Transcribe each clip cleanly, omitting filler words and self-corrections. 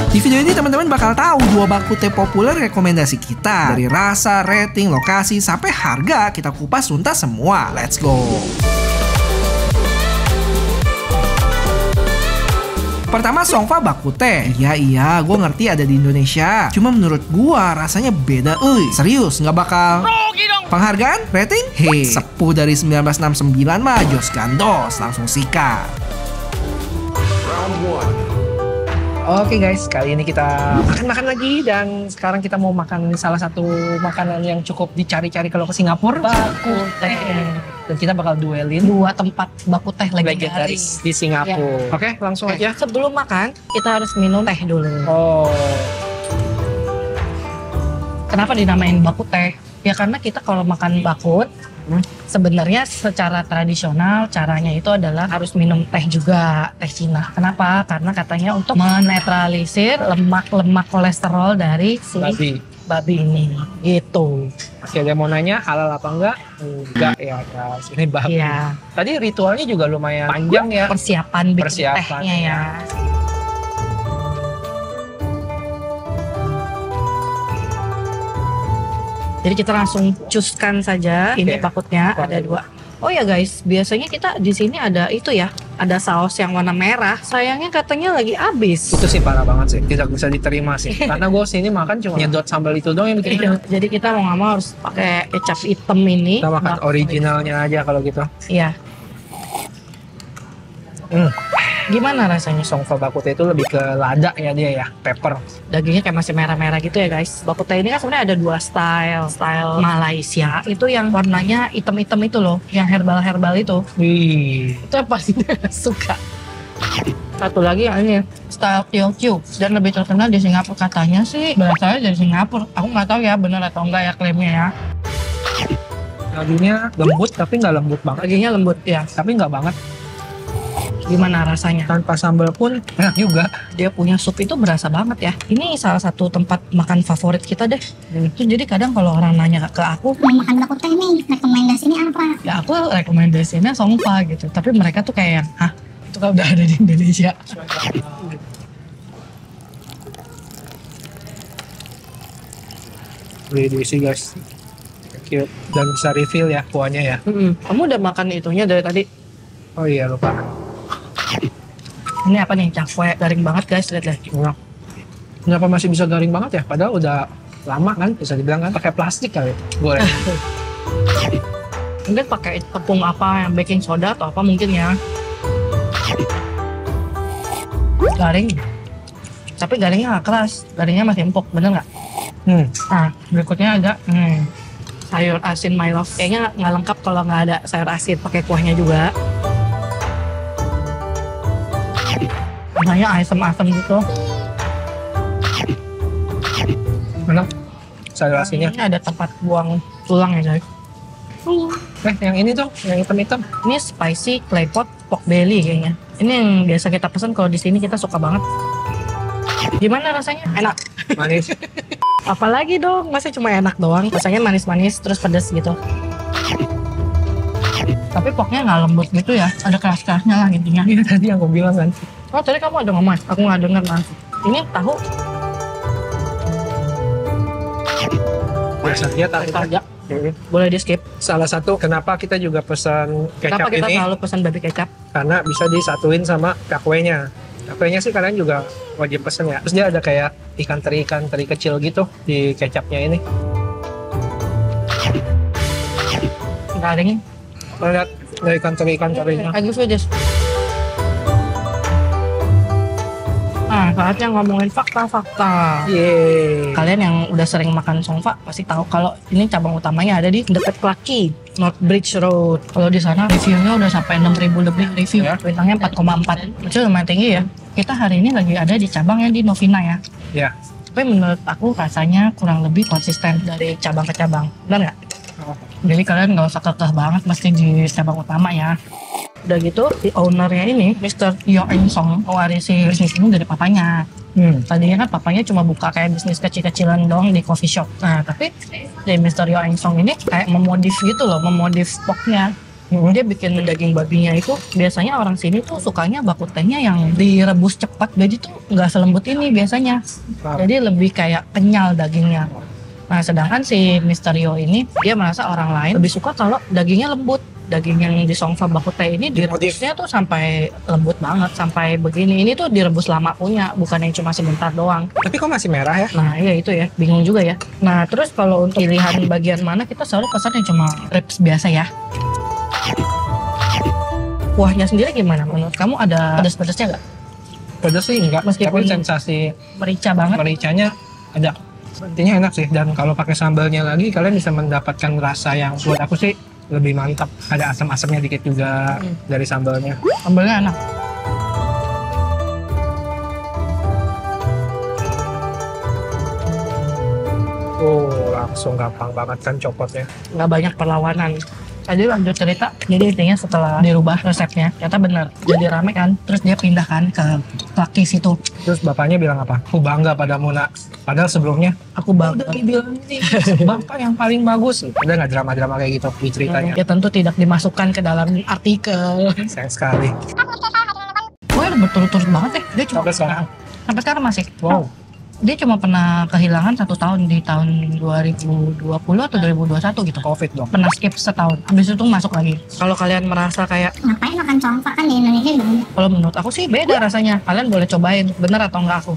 Di video ini teman-teman bakal tahu 2 bakute populer rekomendasi kita. Dari rasa, rating, lokasi, sampai harga kita kupas tuntas semua. Let's go! Pertama, Songfa Bakute. Iya, gue ngerti ada di Indonesia. Cuma menurut gue rasanya beda, serius, nggak bakal. Penghargaan, rating, sepuh dari 1969 mah jos gandos, langsung sikat. Oke guys, kali ini kita makan lagi dan sekarang kita mau makan salah satu makanan yang cukup dicari-cari kalau ke Singapura. Bakute. Dan kita bakal duelin 2 tempat bakuteh legendaris di Singapura. Oke, langsung aja. Sebelum makan, kita harus minum teh dulu. Oh. Kenapa dinamain bakuteh? Ya karena kita kalau makan bakut, sebenarnya secara tradisional caranya itu adalah harus minum teh juga, teh Cina. Kenapa? Karena katanya untuk menetralisir lemak-lemak kolesterol dari si babi ini, gitu. Masih ada yang mau nanya halal apa enggak? Enggak ya guys, ini babi. Iya. Tadi ritualnya juga lumayan panjang ya. Persiapan bikin tehnya ya. Jadi kita langsung cuskan saja. Ini bakutnya ada 2. Oh ya guys, biasanya kita di sini ada itu ya, ada saus yang warna merah. Sayangnya katanya lagi habis. Itu sih parah banget sih, tidak bisa diterima sih. Karena gue sini makan cuma nyedot sambal itu doang yang bikin enak. Jadi kita mau nggak mau harus pakai kecap hitam ini. Kita makan originalnya aja kalau gitu. Iya. Gimana rasanya? Songfa Bakute itu lebih ke lada ya dia ya, pepper. Dagingnya kayak masih merah-merah gitu ya guys. Bakute ini kan sebenarnya ada 2 style. Style Malaysia itu yang warnanya hitam-hitam itu loh, yang herbal-herbal itu. Wih. Itu yang pasti suka. Satu lagi yang ini style Teochew dan lebih terkenal di Singapura, katanya sih berasalnya dari Singapura. Aku nggak tahu ya benar atau enggak ya klaimnya ya. Dagingnya lembut tapi nggak lembut banget. Dagingnya lembut ya, Tapi nggak banget. gimana rasanya? Tanpa sambal pun enak juga. Dia punya sup itu berasa banget ya. Ini salah satu tempat makan favorit kita deh. Terus jadi kadang kalau orang nanya ke aku, mau makan bakuteh nih, rekomendasinya apa? ya aku rekomendasinya Songfa gitu. Tapi mereka tuh kayak yang, hah? Itu kan udah ada di Indonesia. Beli diisi guys. Cute. Dan bisa refill ya kuahnya ya. Kamu udah makan itunya dari tadi? Oh iya lupa. Ini apa nih? Cakwe garing banget guys, lihat deh. Kenapa masih bisa garing banget ya? Padahal udah lama kan, bisa dibilang kan pakai plastik kali. Goreng. Mungkin pakai tepung apa, yang baking soda atau apa mungkin ya. Garing. Tapi garingnya nggak keras, garingnya masih empuk, bener nggak? Nah, berikutnya ada sayur asin my love. Kayaknya nggak lengkap kalau nggak ada sayur asin, pakai kuahnya juga. Rasanya asam-asam gitu. Enak. Sayur asinnya. Ini ada tempat buang tulang ya guys. Yang ini tuh, yang hitam-hitam. Ini spicy claypot pork belly kayaknya. Ini yang biasa kita pesan kalau di sini, kita suka banget. Gimana rasanya? Enak. Manis. Apalagi dong, masa cuma enak doang? Rasanya manis-manis terus pedas gitu. Tapi porknya nggak lembut gitu ya, ada keras-kerasnya lah intinya. Ini tadi yang aku bilang kan. Oh tadi kamu ada ngomong, aku nggak dengar mas. Ini tahu. Biasanya tahu Aja. Boleh di skip. Salah satu kenapa kita juga pesan kecap Kenapa kita ini selalu pesan babi kecap? karena bisa disatuin sama cakwenya. Cakwenya sih kalian juga wajib pesen ya. Terus dia ada kayak ikan teri kecil gitu di kecapnya ini. Garing. Lihat ada ikan terinya. I give you this. Nah, saatnya ngomongin fakta-fakta. Yeay. Kalian yang udah sering makan Songfa pasti tahu kalau ini cabang utamanya ada di dekat Clarke Quay, North Bridge Road. Kalau di sana reviewnya udah sampai 6.000 lebih review, bintangnya 4,4. Itu lumayan tinggi ya. Kita hari ini lagi ada di cabang yang di Novena ya. Ya. Tapi menurut aku rasanya kurang lebih konsisten dari cabang ke cabang. Benar nggak? Jadi kalian nggak usah kekeh banget mesti di cabang utama ya. Udah gitu, di ownernya ini, Mr. Yo Eng Song, mewarisi bisnis ini dari papanya. Tadinya kan papanya cuma buka kayak bisnis kecil-kecilan dong di coffee shop. Nah, tapi dari Mr. Yo Eng Song ini kayak memodif gitu loh, memodif poknya. Dia bikin daging babinya itu biasanya orang sini tuh sukanya bakutenya yang direbus cepat, jadi tuh nggak selembut ini biasanya. Jadi lebih kayak kenyal dagingnya. Nah, sedangkan si Misterio ini dia merasa orang lain lebih suka kalau dagingnya lembut. Daging yang di Songfa Bakute ini direbusnya tuh sampai lembut banget, sampai begini. Ini tuh direbus lama punya, bukan yang cuma sebentar doang. Tapi kok masih merah ya? Nah iya itu ya, bingung juga ya. Nah terus kalau untuk pilihan bagian mana, kita selalu pesan yang cuma ribs biasa ya. Kuahnya sendiri gimana menurut kamu, ada pedas-pedasnya nggak? Pedas sih enggak, Meskipun tapi sensasi merica banget. mericanya ada. Intinya enak sih, dan kalau pakai sambalnya lagi kalian bisa mendapatkan rasa yang buat aku sih lebih mantap. Ada asam-asamnya dikit juga dari sambalnya. Sambalnya enak. Langsung gampang banget kan copotnya. Nggak banyak perlawanan. Tadi lanjut cerita, jadi intinya setelah dirubah resepnya, ternyata bener. Jadi rame kan, terus dia pindahkan ke Laki situ. Terus bapaknya bilang apa? Aku bangga padamu nak. Padahal sebelumnya Aku bangga. udah dibilang ini bapak yang paling bagus. Udah nggak drama-drama kayak gitu di ceritanya. Ya tentu tidak dimasukkan ke dalam artikel. Sayang sekali. Gue udah berturut-turut banget dia cuma Sampai sekarang. sampai sekarang masih. Wow. Dia cuma pernah kehilangan 1 tahun di tahun 2020 atau 2021 gitu. Covid dong. Pernah skip setahun, habis itu masuk lagi. Kalau kalian merasa kayak, Ngapain makan congkak kan di Indonesia banyak. kalau menurut aku sih beda rasanya. Kalian boleh cobain, bener atau enggak aku.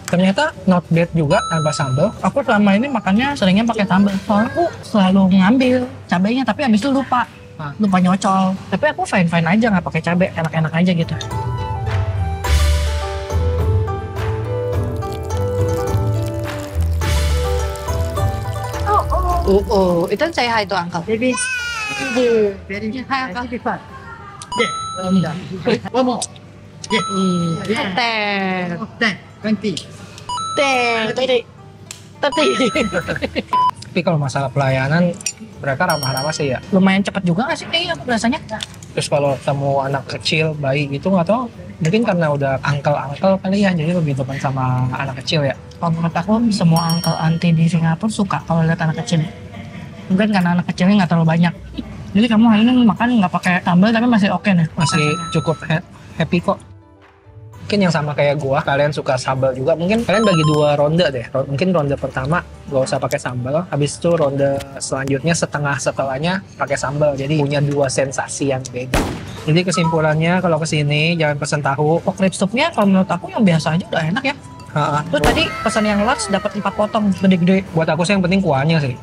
Ternyata not bad juga tanpa sambal. Aku selama ini makannya seringnya pakai sambal. Soalnya aku selalu ngambil cabenya, tapi habis itu lupa. Lupa nyocol. Tapi aku fine-fine aja nggak pakai cabai, enak-enak aja gitu. Itu saya hai to uncle. Baby. Hai uncle. One more. Teh. 20. Teh. Tapi Tapi kalau masalah pelayanan mereka ramah-ramah sih ya. lumayan cepat juga nggak sih kayaknya rasanya. Terus kalau ketemu anak kecil, bayi gitu nggak tahu. Mungkin karena udah angkel-angkel kali ya, jadi lebih depan sama anak kecil ya. Kalau menurut aku semua uncle auntie di Singapura suka kalau lihat anak kecil. Mungkin karena anak kecilnya nggak terlalu banyak. Jadi kamu hari ini makan nggak pakai sambal tapi masih oke nih. Masih cukup happy kok. Mungkin yang sama kayak gua, kalian suka sambal juga. Mungkin kalian bagi 2 ronde deh. Mungkin ronde pertama gak usah pakai sambal. Habis itu ronde selanjutnya setengah setelahnya pakai sambal. Jadi punya 2 sensasi yang beda. Jadi kesimpulannya kalau kesini jangan pesen tahu. Pork rib soupnya kalau menurut aku yang biasa aja udah enak ya. Terus tadi pesan yang large dapat 4 potong gede-gede. Buat aku sih yang penting kuahnya sih.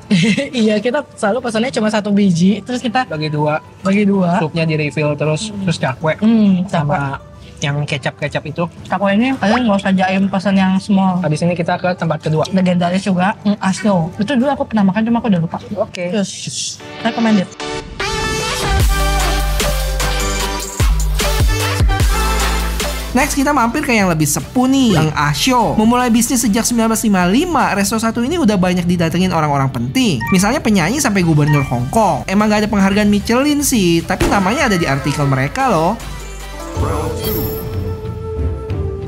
Iya, kita selalu pesannya cuma 1 biji, terus kita Bagi 2, bagi 2. supnya di refill terus cakwe Sama sama yang kecap-kecap itu. cakwe ini kalian nggak usah jaim pesan yang small. Habis ini kita ke tempat kedua. Legendaris juga, Asyo. Itu dulu aku pernah makan cuma aku udah lupa. Oke. Terus, recommended. Next kita mampir ke yang lebih sepuh nih, Bang Asyo. Memulai bisnis sejak 1955, Resto 1 ini udah banyak didatengin orang-orang penting. Misalnya penyanyi sampai gubernur Hong Kong. Emang gak ada penghargaan Michelin sih, tapi namanya ada di artikel mereka loh.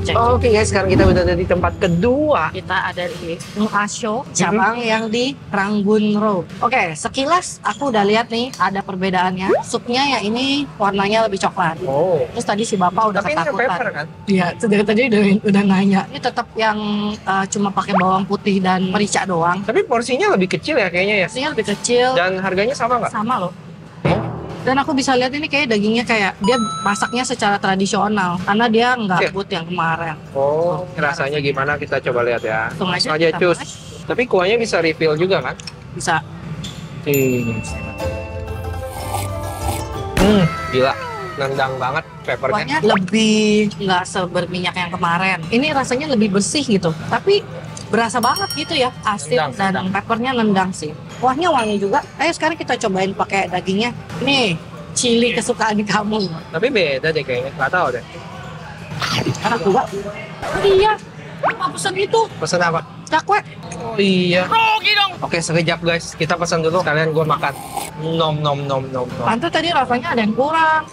Oke guys, sekarang kita udah ada di tempat kedua. Kita ada di Asyo, cabang yang di Ranggun Road. Oke, sekilas aku udah lihat nih ada perbedaannya. Supnya yang ini warnanya lebih coklat. Oh. Terus tadi si bapak udah Tapi ini pepper ketakutan. kan? Iya, dari tadi udah nanya. Ini tetap yang cuma pakai bawang putih dan merica doang. Tapi porsinya lebih kecil ya kayaknya ya. Porsinya lebih kecil, Dan harganya sama nggak? sama loh. Dan aku bisa lihat ini kayak dagingnya kayak dia masaknya secara tradisional karena dia nggak rebut yang kemarin. Oh, rasanya gimana kita coba lihat ya. Langsung aja Aja kita cus. mulai. Tapi kuahnya bisa refill juga kan? Bisa. Gila. Nendang banget peppernya. Kuahnya lebih nggak seberminyak yang kemarin. Ini rasanya lebih bersih gitu. Tapi berasa banget gitu ya, asin dan peppernya nendang sih. Kuahnya wangi juga. Ayo sekarang kita cobain pakai dagingnya. Nih, chili kesukaan kamu. Tapi beda deh kayaknya. Nggak tahu deh. Enak juga. Iya. Apa pesan itu? Pesan apa? Cakwe. Oh iya. Oke, sekejap guys. Kita pesan dulu. Kalian gue makan. Nom. Pantu tadi rasanya ada yang kurang.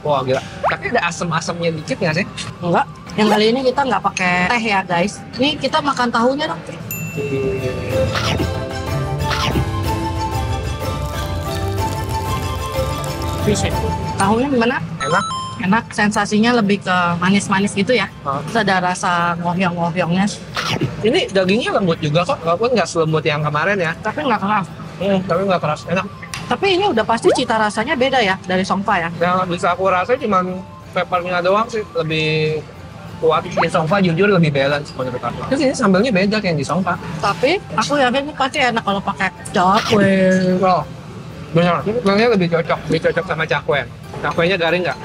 Wah gila. Tapi ada asam-asamnya dikit nggak sih? Enggak. Yang kali ini kita nggak pakai teh ya guys. Ini kita makan tahunya dong. Fish. Tahunya gimana? Enak. Enak, sensasinya lebih ke manis-manis gitu ya. Terus ada rasa ngohyong-ngohyongnya, Ini dagingnya lembut juga kok, walaupun nggak selembut yang kemarin ya. tapi nggak keras. Tapi nggak keras, enak. Tapi ini udah pasti cita rasanya beda ya dari Songfa ya. Yang bisa aku rasa cuma peppernya doang sih, lebih kuat. Di Songfa jujur lebih balance menurut aku. Terus ini sambalnya beda kayak yang di Songfa. Tapi aku yakin ini pasti enak kalau pakai cakwe. Oh, benar. Ini sebenarnya lebih cocok sama cakwe. Cakwenya garing nggak?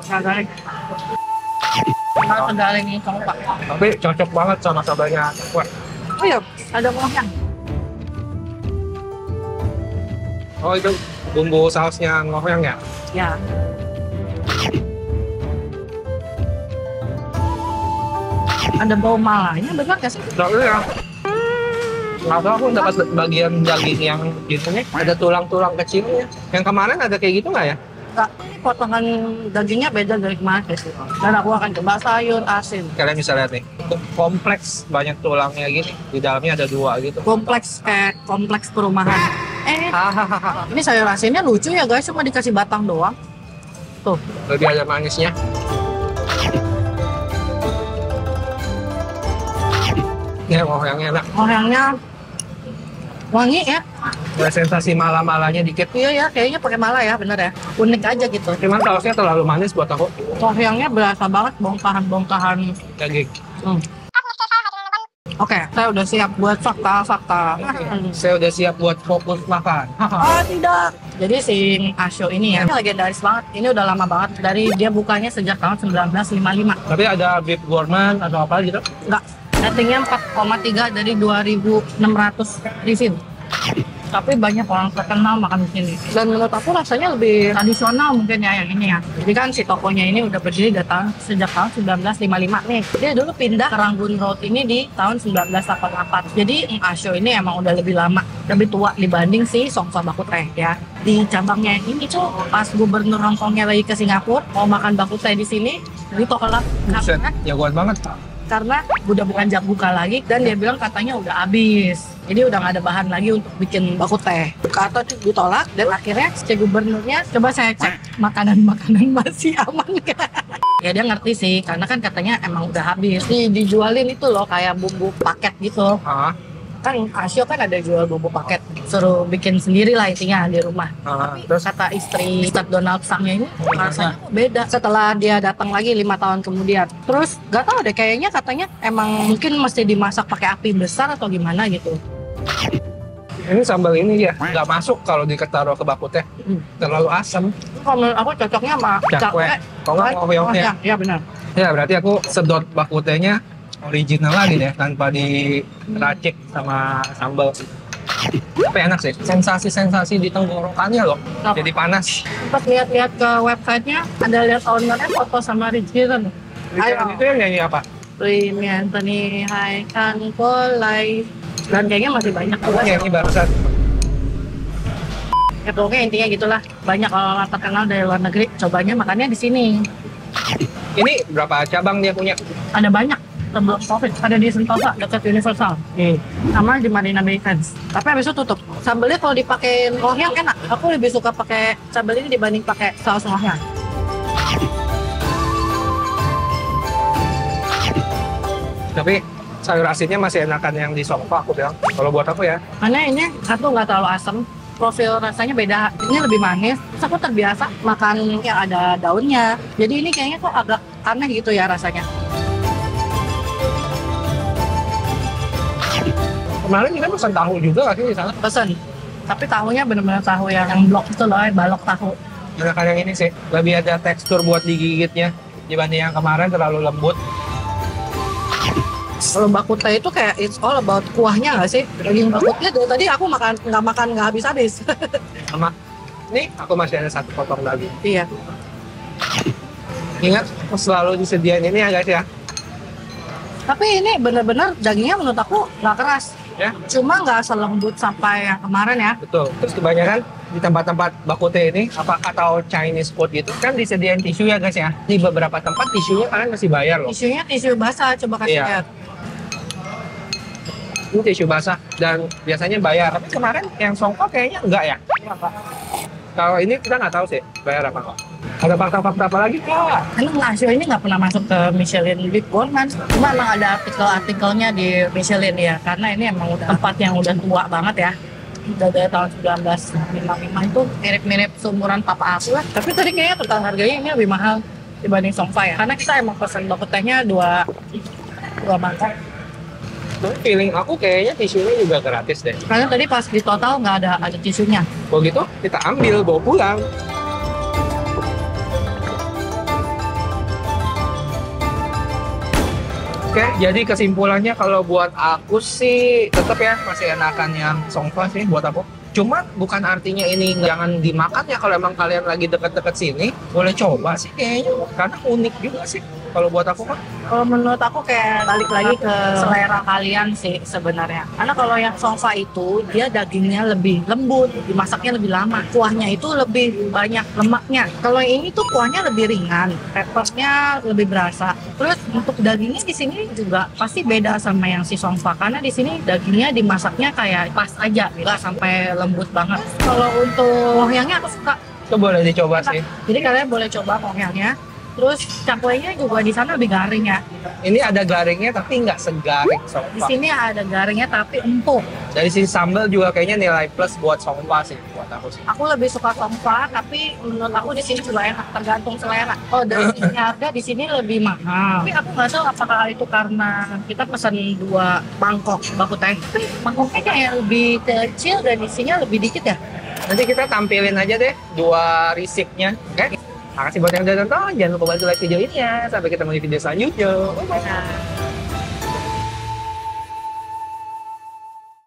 Nggak garing. Nggak segaring ini Songfa. Tapi cocok banget sama sambalnya cakwe. Oh iya, ada ngohyang. Oh itu bumbu sausnya ngohyang ya? Ya. Ada bau malanya, benar nggak sih? Tapi ya, nggak tahu aku dapat bagian daging yang gitu nih. Ada tulang-tulang kecilnya. Yang kemarin ada kayak gitu nggak ya? Nggak, ini potongan dagingnya beda dari kemarin sih. Dan aku akan coba sayur asin. Kalian bisa lihat nih, kompleks banyak tulangnya gini. Di dalamnya ada 2 gitu. Kompleks kayak kompleks perumahan. Ini sayur asinnya lucu ya guys, cuma dikasih batang doang. Tuh, Lebih ada manisnya. Ya, ngohyangnya enak. ngohyangnya wangi ya. Ada sensasi malah-malahnya dikit. Iya ya, kayaknya pakai mala ya, bener ya. Unik aja gitu. Cuman sausnya terlalu manis buat aku. Ngohyangnya berasa banget bongkahan-bongkahan. Daging. Oke, saya udah siap buat fakta-fakta. Saya udah siap buat fokus makan. Oh tidak. Jadi si Asho ini ya, ini legendaris banget. Ini udah lama banget. Dari dia bukanya sejak tahun 1955. Tapi ada beef gourmand atau apa gitu? Enggak, ratingnya 4,3 dari 2.600 review. Tapi banyak orang terkenal makan di sini. Dan menurut aku rasanya lebih tradisional mungkin ya yang ini ya. Jadi kan si tokonya ini udah berdiri sejak tahun 1955 nih. Dia dulu pindah ke Ranggun Road ini di tahun 1988. Jadi Asho ini emang udah lebih lama, lebih tua dibanding si Songfa Baku Teh ya. Di cabangnya ini tuh pas gubernur Hongkongnya lagi ke Singapura mau makan baku teh di sini, jadi tolak Buset, jagoan banget. karena udah bukan jam buka lagi dan dia bilang katanya udah habis, jadi udah nggak ada bahan lagi untuk bikin baku teh. Kata tuh ditolak dan akhirnya si gubernurnya coba saya cek makanan-makanan masih aman nggak. Ya dia ngerti sih karena kan katanya emang udah habis. Dijualin itu loh kayak bumbu paket gitu. Kan Asio kan ada jual bumbu paket, suruh bikin sendiri lah intinya di rumah. Tapi Terus kata istri Ustadz Donald Trump-nya ini rasanya beda setelah dia datang lagi 5 tahun kemudian. Terus gak tahu deh, kayaknya katanya emang mungkin mesti dimasak pakai api besar atau gimana gitu. ini sambal ini ya nggak masuk kalau ditaruh ke baku teh, terlalu asam. Kalau menurut aku cocoknya sama Cakwe. Kalau nggak ngohyongnya. Iya benar. Ya berarti aku sedot baku tehnya original lagi deh tanpa diracik sama sambal. Tapi enak sih, sensasi-sensasi di tenggorokannya loh. Apa? Jadi panas. Pas lihat-lihat ke websitenya, ada lihat ownernya foto sama Rich Giron. Itu yang nyanyi apa? Rimi Anthony, Hai Kang Polai. Dan kayaknya masih banyak juga. Nyanyi barusan. Ya pokoknya intinya gitulah. Banyak orang terkenal dari luar negeri cobanya makannya di sini. Ini berapa cabang dia punya? Ada banyak. Sebelum Covid ada di Sentosa dekat Universal. Sama di Marina Bay Sands. Tapi habis itu tutup. Sambelnya kalau dipakai ngohyang enak. Aku lebih suka pakai sambal ini dibanding pakai saus ngohyang. Tapi sayur asinnya masih enakan yang di Songfa aku bilang. Kalau buat aku ya. Karena ini satu nggak terlalu asam, profil rasanya beda. Ini lebih manis. Terus aku terbiasa makan yang ada daunnya. Jadi ini kayaknya kok agak aneh gitu ya rasanya. Kemarin kita pesan tahu juga nggak sih di sana? Pesen. Tapi tahunya bener-bener tahu yang blok itu loh, balok tahu. Enakan yang ini sih. Lebih ada tekstur buat digigitnya dibanding yang kemarin terlalu lembut. Kalau baku teh itu kayak it's all about kuahnya nggak sih? Daging bakutnya dari tadi aku makan nggak habis-habis. Sama. Nih aku masih ada 1 potong lagi. Iya. Ingat selalu disediain ini ya guys ya. Tapi ini bener-bener dagingnya menurut aku nggak keras. Ya. Cuma nggak selembut sampai yang kemarin ya. Betul. Terus kebanyakan di tempat-tempat bakute ini apa atau Chinese food gitu kan disediain tisu ya guys ya. Di beberapa tempat tisunya kalian masih bayar loh. Tisunya tisu basah, coba kasih Iya. lihat. Ini tisu basah dan biasanya bayar. Tapi kemarin yang Songfa kayaknya enggak ya. Kalau ini kita nggak tahu sih bayar apa. Ada fakta-fakta apa lagi Kak? Emang Lasio ini nggak pernah masuk ke Michelin Big Board kan? Cuma emang ada artikel-artikelnya di Michelin ya, karena ini emang udah tempat yang udah tua banget ya. Udah dari tahun 1955 itu mirip-mirip seumuran papa aku lah. Tapi tadi kayaknya total harganya ini lebih mahal dibanding Songfa ya. Karena kita emang pesen bak kutehnya dua mangkok. Feeling aku kayaknya tisunya juga gratis deh. Karena tadi pas di total nggak ada tisunya. Kalau gitu kita ambil bawa pulang. Oke, jadi kesimpulannya kalau buat aku sih tetap ya masih enakan yang Songfa sih buat aku. Cuma bukan artinya ini jangan dimakan ya, kalau emang kalian lagi deket-deket sini boleh coba sih kayaknya, karena unik juga sih kalau buat aku kan. Kalau menurut aku kayak balik lagi ke selera kalian sih sebenarnya. Karena kalau yang Songfa itu dia dagingnya lebih lembut, dimasaknya lebih lama, kuahnya itu lebih banyak lemaknya. Kalau yang ini tuh kuahnya lebih ringan, peppernya lebih berasa. Terus untuk dagingnya di sini juga pasti beda sama yang si Songfa, karena di sini dagingnya dimasaknya kayak pas aja, nggak sampai lembut banget. Kalau untuk loyangnya aku suka. Itu boleh dicoba sih. Jadi kalian boleh coba loyangnya. Terus cakwenya juga di sana lebih garing ya. Ini ada garingnya tapi nggak segaring Di Songfa. sini ada garingnya tapi empuk. Dari sisi sambal juga kayaknya nilai plus buat Songfa sih buat aku sih. Aku lebih suka Songfa, tapi menurut aku di sini juga enak, tergantung selera. Oh, dari sisi harga di sini lebih mahal. Tapi aku nggak tahu apakah itu karena kita pesan 2 mangkok bak kuteh. Tapi mangkoknya kayak lebih kecil dan isinya lebih dikit ya. Nanti kita tampilin aja deh 2 resipnya. Oke? Makasih buat yang udah nonton. Jangan lupa bantu like video ini ya. Sampai ketemu di video selanjutnya. Bye-bye.